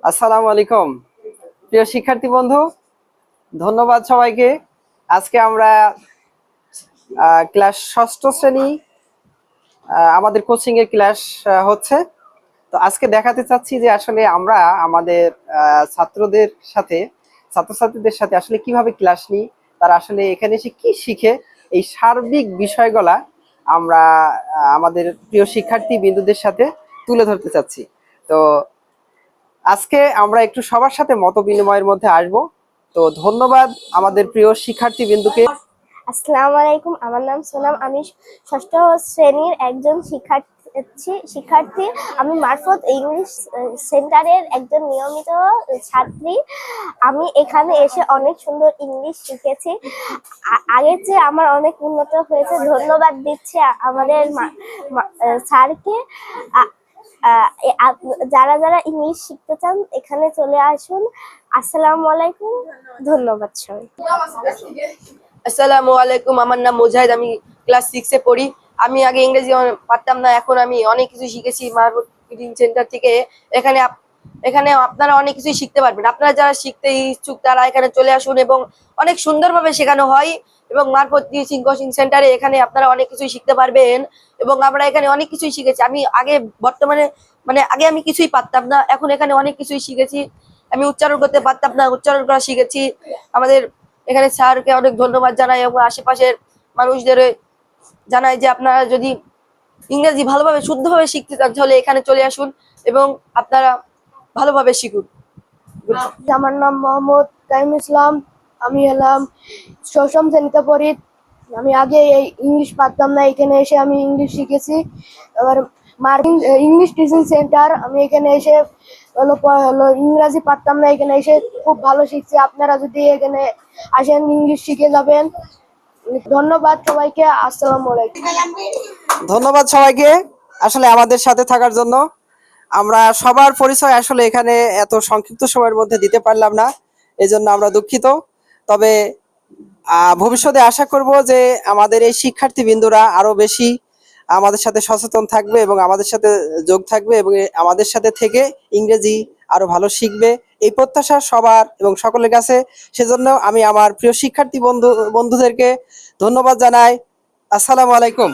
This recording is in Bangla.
আসসালামু আলাইকুম প্রিয় শিক্ষার্থী বন্ধু, ধন্যবাদ সবাইকে। আজকে আমরা ক্লাস ষষ্ঠ শ্রেণী আমাদের কোচিং এর ক্লাস হচ্ছে। তো আজকে দেখাতে চাচ্ছি যে আসলে আমরা আমাদের ছাত্রদের সাথে ছাত্রছাত্রীদের সাথে আসলে কিভাবে ক্লাস নিই, তারা আসলে এখানে এসে কি শিখে, এই সার্বিক বিষয়গুলা আমরা আমাদের প্রিয় শিক্ষার্থী বিন্দুদের সাথে তুলে ধরতে চাচ্ছি। তো আজকে আমরা একটু সবার সাথে মত বিনিময়ের মধ্যে আসব। তো ধন্যবাদ আমাদের প্রিয় শিক্ষার্থী বিন্দুকে। আসসালামু আলাইকুম, আমার নাম সোনাম। আমি ষষ্ঠ শ্রেণীর একজন শিক্ষার্থী। আমি মারফত ইংলিশ সেন্টারের একজন নিয়মিত ছাত্রী। আমি এখানে এসে অনেক সুন্দর ইংলিশ শিখেছি। আগের চেয়ে আমার অনেক উন্নত হয়েছে। ধন্যবাদ দিচ্ছি আমাদের স্যারকে। যারা যারা ইংলিশ শিখতে চান এখানে চলে আসুন। আসসালামু আলাইকুম, ধন্যবাদ সবাই। আসসালামু আলাইকুম, আমার নাম মুজাহিদ। আমি ক্লাস 6-এ পড়ি। আমি আগে ইংরেজি পারতাম না, এখন আমি অনেক কিছু শিখেছি মারফত টিচিং সেন্টার থেকে। এখানে এখানে আপনারা অনেক কিছুই শিখতে পারবেন। আপনারা যারা শিখতে ইচ্ছুক তারা এখানে চলে আসুন, এবং অনেক সুন্দরভাবে শেখানো হয়। এবং মারফত টিচিং কোচিং সেন্টারে এখানে আপনারা অনেক কিছুই শিখতে পারবেন। এবং আমরা এখানে অনেক কিছুই শিখেছি। আমি আগে বর্তমানে আগে আমি কিছুই পারতাম না, এখন এখানে অনেক কিছুই শিখেছি। আমি উচ্চারণ করতে পারতাম না, উচ্চারণ করা শিখেছি। আমাদের এখানে স্যারকে অনেক ধন্যবাদ জানাই, এবং আশেপাশের মানুষদের জানাই যে আপনারা যদি ইংরেজি ভালোভাবে শুদ্ধভাবে শিখতে চান তাহলে এখানে চলে আসুন এবং আপনারা ভালোভাবে শিখুন। আমার নাম মোহাম্মদ কাইম ইসলাম। আমি এলাম ষষ্ঠ শ্রেণীতে পড়ি। আমি আগে এই ইংলিশ পারতাম না, এখানে এসে আমি ইংলিশ শিখেছি। এবার মার্কিন ইংলিশ টিচিং সেন্টার, আমি এখানে এসে ইংরাজি পারতাম না, এখানে এসে খুব ভালো শিখছি। আপনারা যদি এখানে আসেন ইংলিশ শিখে যাবেন। ধন্যবাদ সবাইকে। আসসালামু আলাইকুম। ধন্যবাদ সবাইকে আসলে আমাদের সাথে থাকার জন্য। আমরা সবার পরিচয় আসলে এখানে এত সংক্ষিপ্ত সময়ের মধ্যে দিতে পারলাম না, এই জন্য আমরা দুঃখিত। তবে ভবিষ্যতে আশা করব যে আমাদের এই শিক্ষার্থী বিন্দুরা আরো বেশি আমাদের সাথে সচেতন থাকবে এবং আমাদের সাথে যোগ থাকবে, এবং আমাদের সাথে থেকে ইংরেজি আরো ভালো শিখবে, এই প্রত্যাশা সবার এবং সকলের কাছে। সেজন্য আমি আমার প্রিয় শিক্ষার্থী বন্ধুদেরকে ধন্যবাদ জানাই। আসসালামু আলাইকুম।